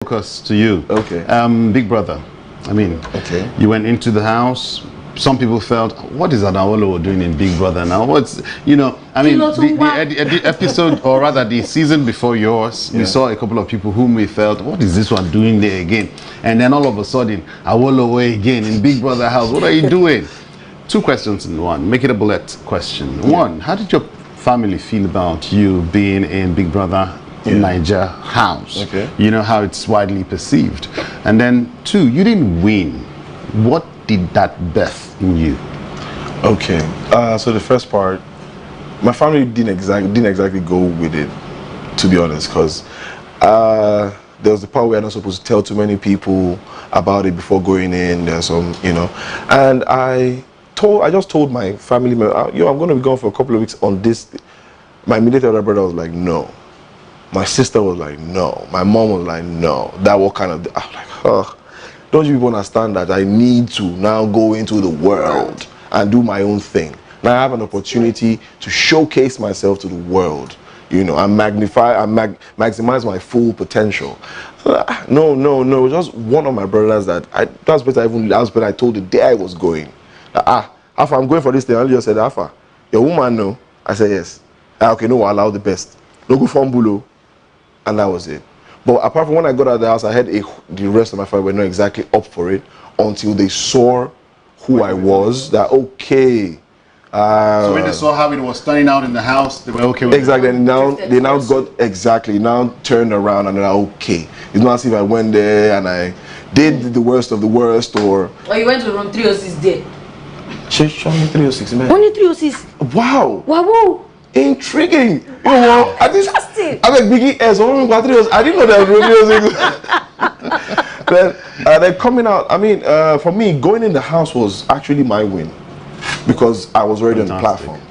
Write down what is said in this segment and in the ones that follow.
focus to you. Okay. Big Brother. I mean, okay. You went into the house. Some people felt, what is Adawolo doing in Big Brother now? What's, you know, I mean, the episode, or rather the season before yours, we saw a couple of people whom we felt, what is this one doing there again? And then all of a sudden, Awolo again in Big Brother house. What are you doing? Two questions in one. Make it a bullet question. One, how did your family feel about you being in Big Brother Niger house? Okay. You know how it's widely perceived. And then two, you didn't win. What did that birth in you? Okay. So the first part, my family didn't exactly go with it, to be honest, because there was the part where I'm not supposed to tell too many people about it before going in. There's some, you know, and I just told my family member, yo, I'm going to be gone for a couple of weeks on this. My immediate elder brother was like, no. My sister was like, no. My mom was like, no. That what kind of, I was like, oh. Don't you people understand that I need to now go into the world and do my own thing? Now I have an opportunity to showcase myself to the world, you know, and maximize my full potential. No. Just one of my brothers that's better I told the day I was going. Alpha, I'm going for this thing. I just said, Alpha, your woman no? I said yes. Okay, no, I'll allow the best. No go from Bulo. And that was it. But apart from when I got out of the house, I had the rest of my family were not exactly up for it until they saw who I was. That okay. So when they saw how it was turning out in the house, they were okay with exactly. it. And now they now turned around and they're okay. It's not as if I went there and I did the worst of the worst or. Or you went to room 306 there. Show me 306, man. Only 306. Wow. Wow. Intriguing. You know, Interesting. I mean, Biggie S. I didn't know that. Then they're coming out. I mean, for me, going in the house was actually my win because I was already on the platform.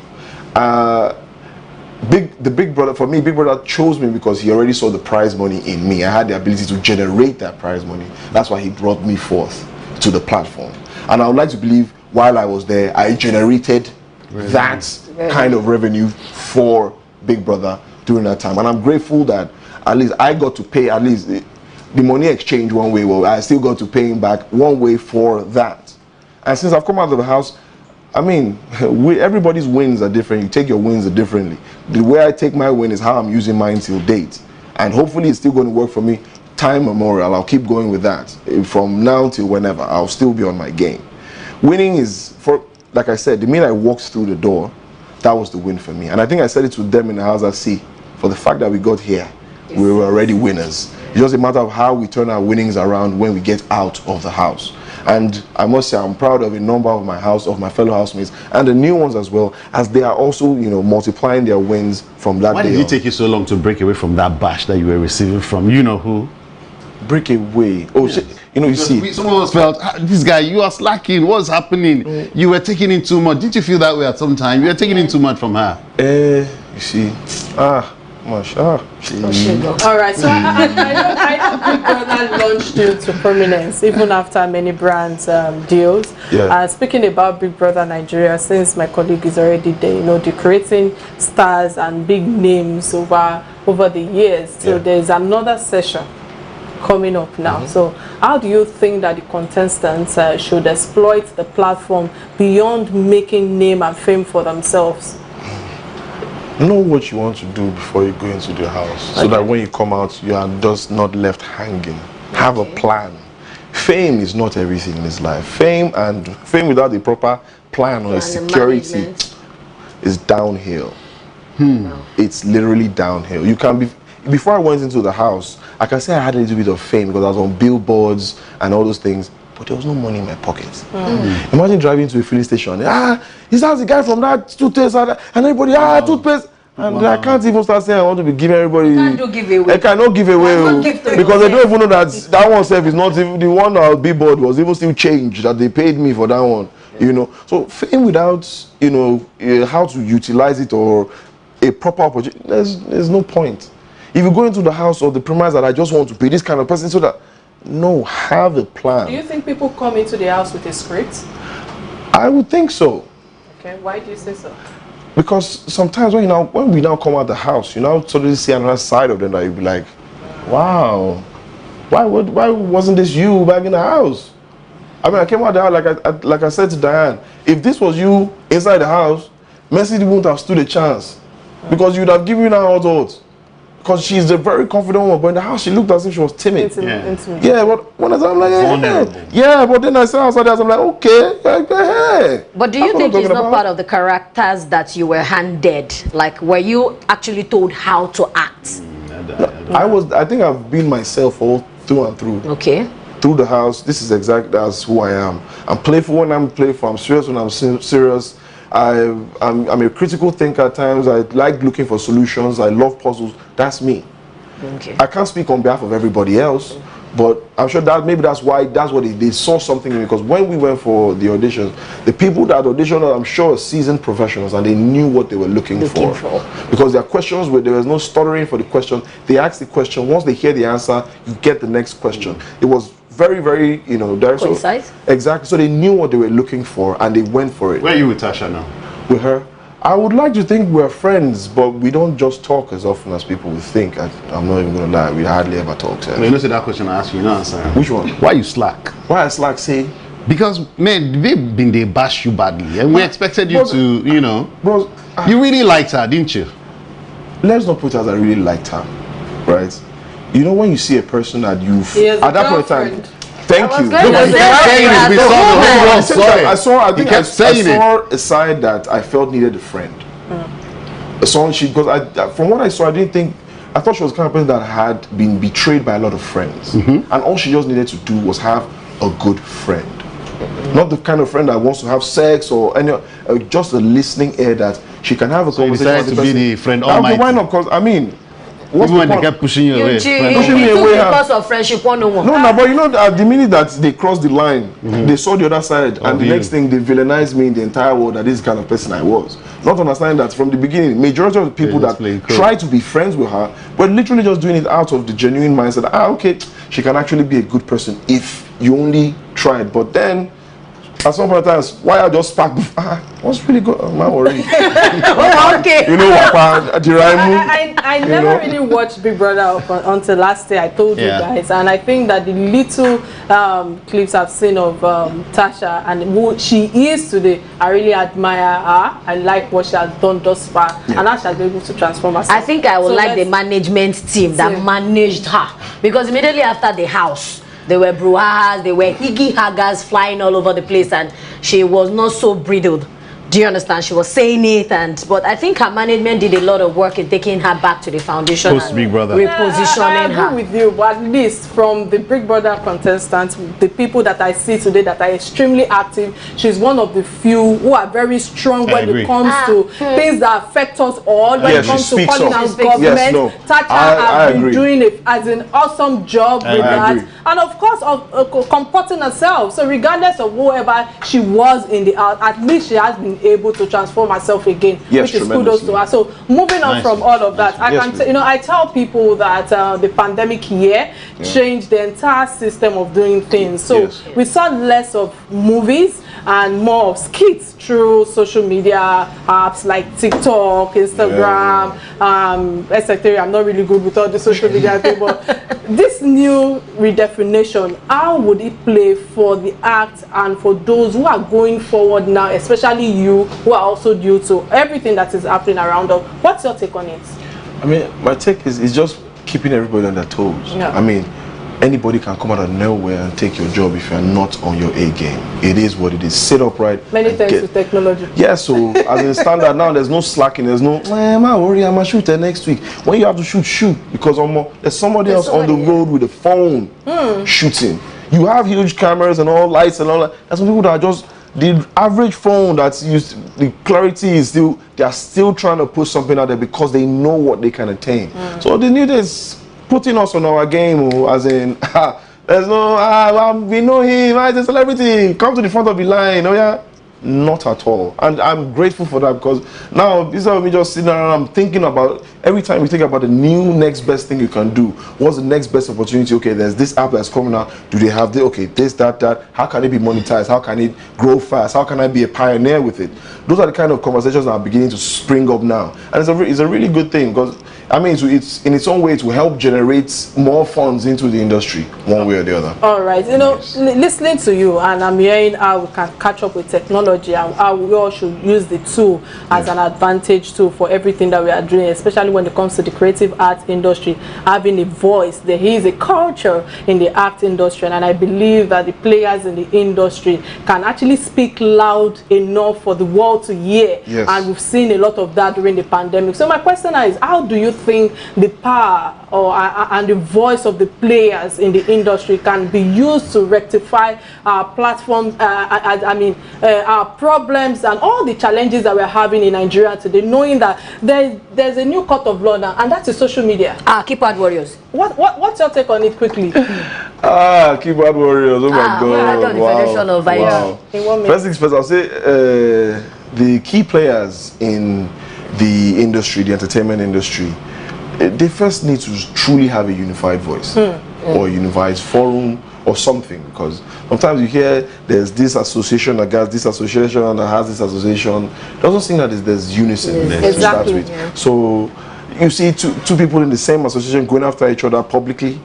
Big Brother, for me, Big Brother chose me because he already saw the prize money in me. I had the ability to generate that prize money. That's why he brought me forth to the platform. And I would like to believe while I was there, I generated that kind of revenue for Big Brother during that time, and I'm grateful that at least I got to pay at least the money exchange one way. Well, I still got to pay him back one way for that. And since I've come out of the house, I mean, everybody's wins are different. You take your wins differently. The way I take my win is how I'm using mine till date, and hopefully it's still going to work for me. Time memorial, I'll keep going with that from now till whenever. I'll still be on my game. Winning is for. Like I said, the minute I walked through the door, that was the win for me. And I think I said it to them in the house. I see, for the fact that we got here, we were already winners. It's just a matter of how we turn our winnings around when we get out of the house. And I must say, I'm proud of a number of my fellow housemates, and the new ones as well, as they are also, you know, multiplying their wins from that day. Why did it take you so long to break away from that bash that you were receiving from you know who? Break away. Oh, yes. You know, you see. Some of us felt, this guy, you are slacking. What's happening? You were taking in too much. Didn't you feel that way at some time? You were taking in too much from her. You see. All right, so I know Big Brother launched you to prominence even after many brands deals. Speaking about Big Brother Nigeria, since my colleague is already there, you know, decorating stars and big names over the years. So there's another session coming up now. So how do you think that the contestants should exploit the platform beyond making name and fame for themselves? Know what you want to do before you go into the house, so that when you come out, you are just not left hanging. Have a plan. Fame is not everything in this life. Fame without the proper plan or security is downhill. It's literally downhill. You can be. Before I went into the house, I can say I had a little bit of fame because I was on billboards and all those things, but there was no money in my pocket. Imagine driving to a filling station. Is that the guy from that toothpaste? And everybody, toothpaste. And I can't even start saying I want to be giving everybody. I cannot give away because they don't even know that one self is not even the one on billboard was even still changed that they paid me for that one. You know, so fame without how to utilize it or a proper opportunity, there's no point. If you go into the house or the premise that I just want to be this kind of person, so that no, have a plan. Do you think people come into the house with a script? I would think so. Okay, why do you say so? Because sometimes when we now come out the house, you now suddenly see another side of them that you'll be like, wow, why wasn't this you back in the house? I mean, I came out there like I said to Diane, if this was you inside the house, Mercy wouldn't have stood a chance, because you'd have given her all thoughts. Because she's a very confident woman, but in the house she looked as if she was timid. Yeah, but when I'm like, yeah, but then I said outside there, I'm like, okay, hey. But do you think it's not part of the characters that you were handed? Like, were you actually told how to act? I think I've been myself all through and through. Okay. Through the house, this is exactly as who I am. I'm playful when I'm playful. I'm serious when I'm serious. I'm a critical thinker at times. I like looking for solutions. I love puzzles. That's me. Okay. I can't speak on behalf of everybody else, but I'm sure that maybe that's why they saw something in me. Because when we went for the auditions, the people that auditioned, I'm sure, are seasoned professionals, and they knew what they were looking for. Because their questions were, there was no stuttering for the question. They asked the question. Once they hear the answer, you get the next question. It was very, very, concise. Exactly. So they knew what they were looking for, and they went for it. Where are you with Tasha now? With her, I would like to think we're friends, but we don't just talk as often as people would think. I'm not even gonna lie, we hardly ever talk. Well, you know, that question I asked you, you know, answer. Which one? Why you slack? Why I slack? Say, because man, they bash you badly, and we expected you to, bro. You really liked her, didn't you? Let's not put it as I really liked her, right? You know, when you see a person that you've at that point in time. Thank you. I saw a side that I felt needed a friend. A song because from what I saw, I thought she was the kind of person that had been betrayed by a lot of friends, and all she just needed to do was have a good friend. Not the kind of friend that wants to have sex or just a listening ear that she can have a conversation. You decided to be the friend almighty. Why not? Because I mean, even when they kept pushing you away, pushing me away because of friendship 101. No, but you know, the minute that they crossed the line, they saw the other side, and the next thing they villainized me in the entire world that this kind of person I was. Not understanding that from the beginning, majority of the people that tried to be friends with her were literally just doing it out of the genuine mindset. Okay, she can actually be a good person if you only tried. But then, at some point in time, why I just sparked? What's really good? I'm not worried. Okay. You know what? I never really watched Big Brother until last year. I told you guys, and I think that the little clips I've seen of Tasha and who she is today, I really admire her. I like what she has done thus far, and how she has been able to transform herself. I think I would like the management team that managed her, because immediately after the house, there were brouhahas, there were higgy-haggers flying all over the place, and she was not so bridled. Do you understand? She was saying it, but I think her management did a lot of work in taking her back to the foundation. Post Big Brother. Repositioning her. I agree with you, but at least from the Big Brother contestants, the people that I see today that are extremely active, she's one of the few who are very strong when it comes to things that affect us all. When it comes to calling out government, Tasha has been doing an awesome job with that. And of course, of comporting herself. So regardless of whoever she was in the out, at least she has been able to transform herself again, which is kudos to her. So moving on from all of that, I tell people that the pandemic year changed the entire system of doing things. So we saw less of movies and more of skits through social media apps like TikTok, Instagram, etc. I'm not really good with all the social media thing, but this new redefinition, how would it play for the act and for those who are going forward now, especially you who are also due to everything that is happening around us? What's your take on it? I mean, my take is just keeping everybody on their toes. I mean, anybody can come out of nowhere and take your job if you're not on your A game. It is what it is. Sit upright. Many thanks to technology. Yeah, so as in standard now, there's no slacking. There's no, I'm not worried, I'm going to shoot there next week. When you have to shoot. Because there's somebody else on the road with a phone shooting. You have huge cameras and all lights and all that. There's some people that are just, the average phone that's used, the clarity is still, they are still trying to put something out there because they know what they can attain. So the new is putting us on our game, as in, there's no, we know him, he's a celebrity, come to the front of the line, not at all. And I'm grateful for that, because now, instead of me just sitting around, I'm thinking about, every time you think about the new next best thing you can do, what's the next best opportunity? Okay, there's this app that's coming out, do they have this, that, how can it be monetized, how can it grow fast, how can I be a pioneer with it? Those are the kind of conversations that are beginning to spring up now. And it's a really good thing, because I mean, it's in its own way to help generate more funds into the industry, one way or the other. All right, you know, listening to you, and I'm hearing how we can catch up with technology and how we all should use the tool as an advantage tool for everything that we are doing, especially when it comes to the creative art industry, having a voice. There is a culture in the art industry, and I believe that the players in the industry can actually speak loud enough for the world to hear. Yes. And we've seen a lot of that during the pandemic. So my question is, how do you think the power and the voice of the players in the industry can be used to rectify our platform, our problems and all the challenges that we're having in Nigeria today, knowing that there's a new court of law now, and that's social media. Keyboard warriors. What's your take on it quickly? Keyboard warriors. Oh my God! Wow. First things first, I'll say the key players in the industry, the entertainment industry, they first need to truly have a unified voice or a unified forum or something, because sometimes you hear there's this association that has this association and that has this association. It doesn't seem that there's unison to start with. Yeah. So you see two people in the same association going after each other publicly.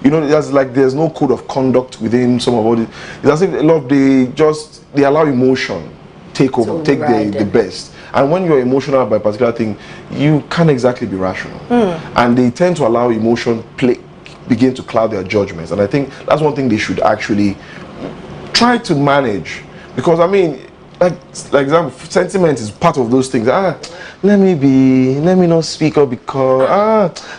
You know, it's like there's no code of conduct within some of it. It's as if a lot of they allow emotion take over, take the best. And when you're emotional about a particular thing, you can't exactly be rational. And they tend to allow emotion begin to cloud their judgments. And I think that's one thing they should actually try to manage. Because I mean, like example, sentiment is part of those things. Let me not speak up because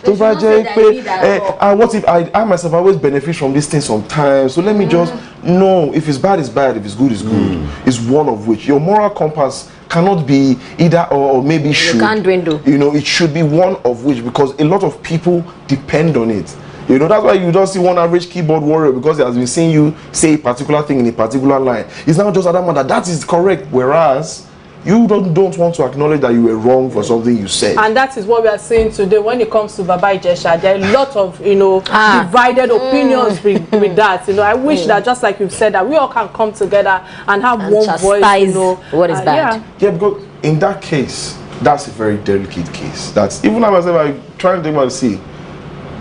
what if I myself always benefit from these things sometimes, so let me just no, if it's bad it's bad, if it's good it's good. It's one of which your moral compass cannot be either or maybe should. Can't dwindle. You know, it should be one of which, because a lot of people depend on it. You know, that's why you don't see one average keyboard warrior, because he has been seeing you say a particular thing in a particular line. It's not just that is correct, whereas you don't want to acknowledge that you were wrong for something you said. And that is what we are saying today when it comes to Baba Ijesha. There are a lot of, divided opinions with that. You know, I wish that, just like you've said, that we all can come together and have one voice, you know. What is bad. Yeah, because in that case, that's a very delicate case. That's, even I myself, I'm trying to think about to see,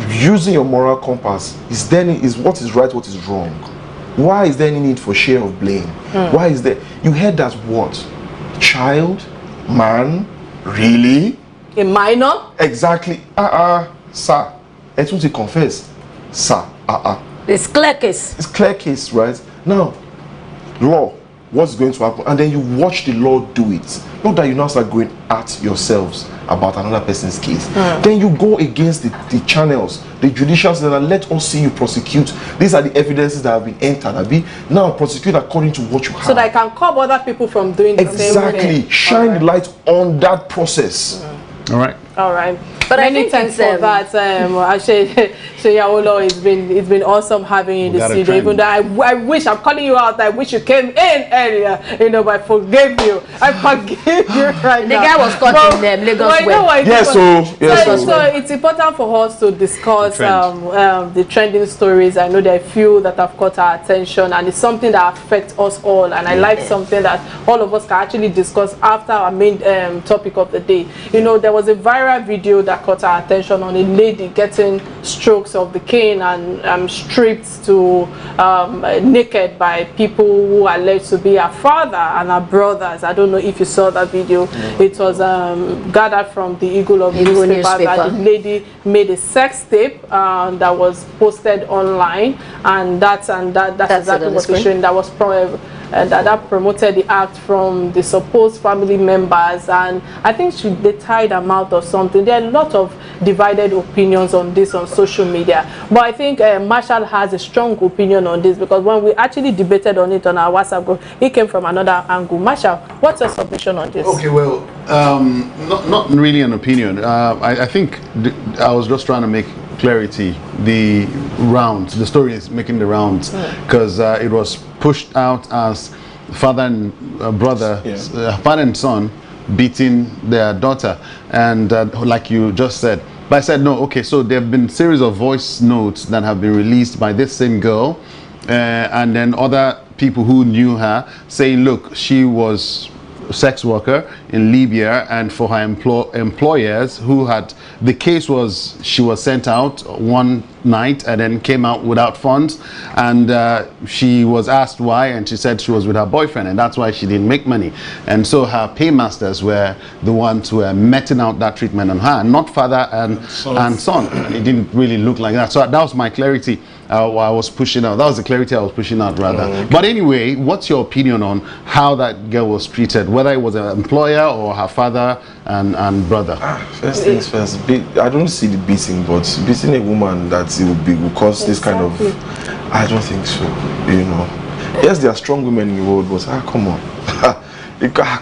using your moral compass is what is right, what is wrong. Why is there any need for share of blame? Why is there, you heard that what? Child, man, really? A minor? Exactly. Sir. It's what you confess. Sir. It's clear case. It's clear case, right? Now, law, what's going to happen? And then you watch the law do it. Not that you now start going at yourselves about another person's case. Then you go against the channels, the judicial system, and let us see you prosecute. These are the evidences that have been entered. Now prosecute according to what you have. So that I can curb other people from doing the same thing. Exactly. Shine the light on that process. All right. All right. But many thanks for that. It's been awesome having you in the studio. Even though I wish, I'm calling you out, I wish you came in earlier, but I forgave you. I forgive you right now. The guy was caught in Lagos web. So it's important for us to discuss the trending stories. I know there are a few that have caught our attention, and it's something that affects us all. And I like something that all of us can actually discuss after our main topic of the day. You know, there was a viral video that caught our attention on a lady getting strokes of the cane and stripped to naked by people who are alleged to be her father and her brothers. I don't know if you saw that video. It was gathered from the Eagle of newspaper that the lady made a sex tape that was posted online, and that's exactly what we're showing. That was probably that promoted the act from the supposed family members, and I think they tied them out or something. There are a lot of divided opinions on this on social media, but I think Marshall has a strong opinion on this, because when we actually debated on it on our WhatsApp group, he came from another angle. Marshall, what's your submission on this? Okay, well, not really an opinion. I think I was just trying to make clarity. The story is making the rounds, because it was pushed out as father and brother, father and son beating their daughter, and like you just said. But I said no. Okay, so there have been series of voice notes that have been released by this same girl, and then other people who knew her saying, look, she was sex worker in Libya, and for her employers who had, the case was she was sent out one night and then came out without funds, and she was asked why, and she said she was with her boyfriend and that's why she didn't make money. And so her paymasters were the ones who were meting out that treatment on her, not father and son. It didn't really look like that. So that was my clarity. I was pushing out. That was the clarity I was pushing out, rather. Okay. But anyway, what's your opinion on how that girl was treated, whether it was an employer or her father and brother? First things first, I don't see the beating, but beating a woman that will cause this kind of, I don't think so. You know, yes, there are strong women in the world, but come on. I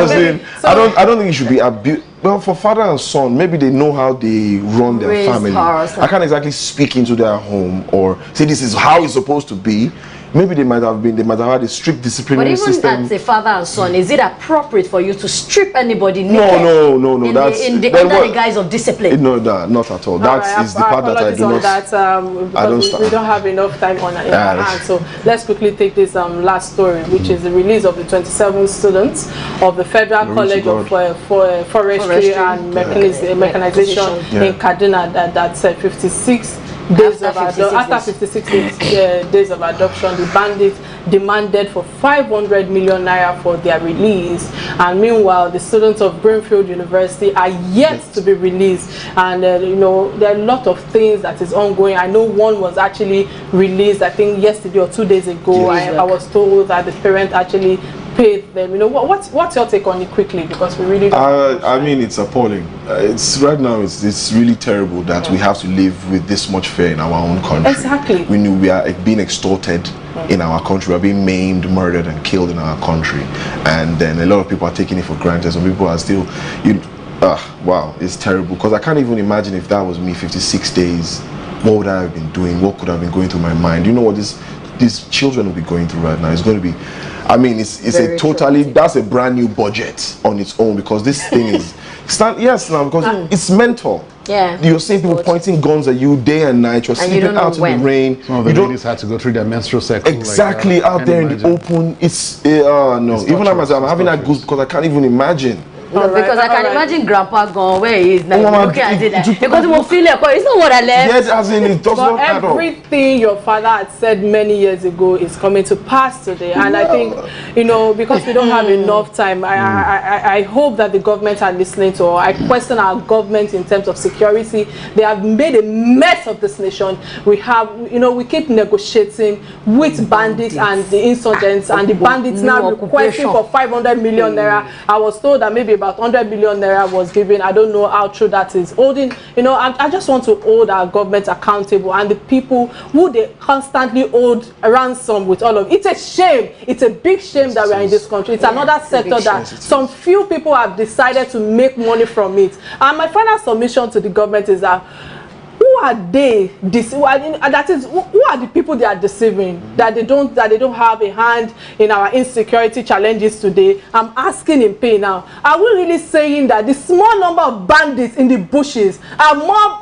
was saying, I don't think it should be abused. Well, for father and son, maybe they know how they run their family. I can't exactly speak into their home or say this is how it's supposed to be. Maybe they might have had a strict disciplinary system. But even as a father and son, is it appropriate for you to strip anybody naked? No. Under the guise of discipline? No, not at all. That is the part that I do not. I don't we don't have enough time on our hand. So let's quickly take this last story, which is the release of the 27 students of the Federal College of Forestry and Mechanization in Kaduna. That's 56. After 56 days of adoption, the bandits demanded for 500 million naira for their release, and meanwhile the students of Greenfield University are yet to be released. And you know, there are a lot of things that is ongoing. I know one was actually released, I think yesterday or 2 days ago. I was told that the parent actually paid them. You know, what's your take on it quickly, because we really don't I mean, it's appalling. It's right now it's really terrible that we have to live with this much fear in our own country. Exactly. We are being extorted in our country. We are being maimed, murdered and killed in our country, and then a lot of people are taking it for granted. Some people are still wow, it's terrible, because I can't even imagine if that was me 56 days, what would I have been doing, what could have been going through my mind. You know what these children will be going through right now? It's going to be, I mean, it's a totally, that's a brand new budget on its own, because this thing is because it's mental. Yeah, you're seeing people pointing guns at you day and night. You're sleeping out in the rain. Some of the ladies had to go through their menstrual cycle. Exactly, like out there in the open. It's no. It's even I'm having that goose, because I can't even imagine. No, because I can imagine Grandpa gone where he is now. Looking at it like, because he will feel like, it's not what I left. Yes, as in it does not add up. Everything your father had said many years ago is coming to pass today, and I think, you know, because we don't have enough time, I hope that the government are listening to. I question our government in terms of security. They have made a mess of this nation. We have, you know, we keep negotiating with bandits and the insurgents, and the bandits now requesting for 500 million naira. I was told that maybe about 100 million naira was given. I don't know how true that is. You know, I just want to hold our government accountable, and the people who they constantly hold ransom with all of it. It's a shame. It's a big shame that we are in this country. It's another sector that some few people have decided to make money from it. And my final submission to the government is that, who are they? Who are the people they are deceiving? That they don't have a hand in our insecurity challenges today. I'm asking in pain now. Are we really saying that the small number of bandits in the bushes are more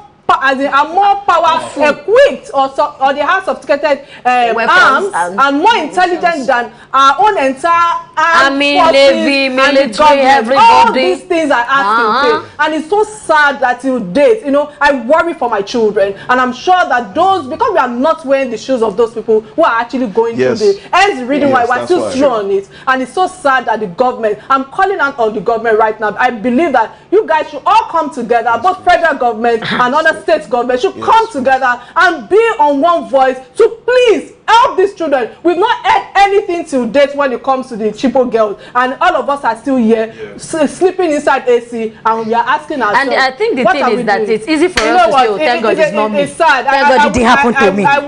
powerful, equipped, or they have sophisticated arms and more intelligent than our own entire army, navy, military, everybody? All these things are asking, and it's so sad that till date, you know, I worry for my children, and I'm sure that those, because we are not wearing the shoes of those people who are actually going through the reason why we're still slow on it, and it's so sad that the government, I'm calling out on the government right now. I believe that you guys should all come together, both federal government and other state government should come together and be on one voice to please help these children. We've not heard anything till date when it comes to the Chipo girls, and all of us are still here sleeping inside AC, and we are asking ourselves. And I think the thing is that it's easy for us to say, oh, thank God it's not me. It's sad. Thank God it didn't happen to me. I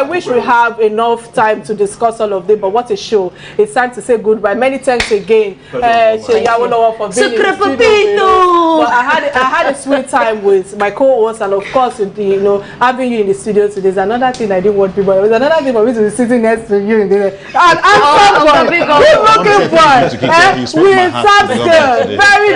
wish we have enough time to discuss all of this, but what a show. It's time to say goodbye. Many thanks again for being in the studio. But I had a sweet time with my co-host, and of course, you know, having you in the studio today. There's another thing I didn't want people. It was another thing for me to be sitting next to you in the and I'm looking for with substance, very